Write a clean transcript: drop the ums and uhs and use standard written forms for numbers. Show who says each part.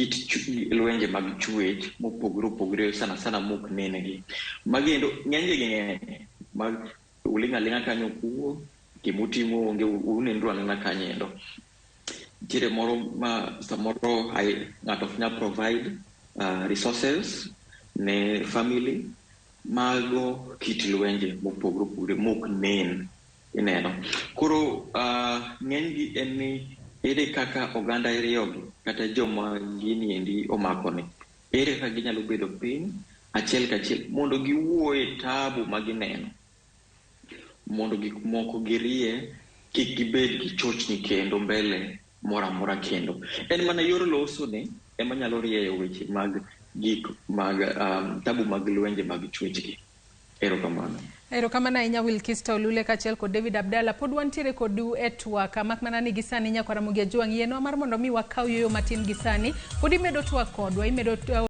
Speaker 1: kit lwenje mag chwech mopogore sana mok nene gi. Magendo ng'enye gi mag ulinga kanyo kuo kimutimo onge unenro na kanyendo. Jire moro ma samoro ng'ato nya provide resources ne family mago kit lwenje mopogore mok nen ineno. Koro ng'eny gi en ni ere kaka oganda rieyogi kata joma gini endi omako ni ere kaka ginyalo bedo piny achiel kachiel mondo giwuoye tabu magineno, mondo gik moko girie kik gibed gi chochni kendo mbele mora kendo. En mana yor loso ni ema nyalo rieyo weche mag gik mag tabu mag lwenje mag chwech gi.
Speaker 2: Erokamano ahinya Wilkista Olule kachiel kod David Abdalla. Pod wantiere kodu e twak mak mana ni gisani nyako Ramogi Ajwang' yienwa mar mondo mi wakaw yoyo matin gisani. Pod imedo twak kodwa, imedo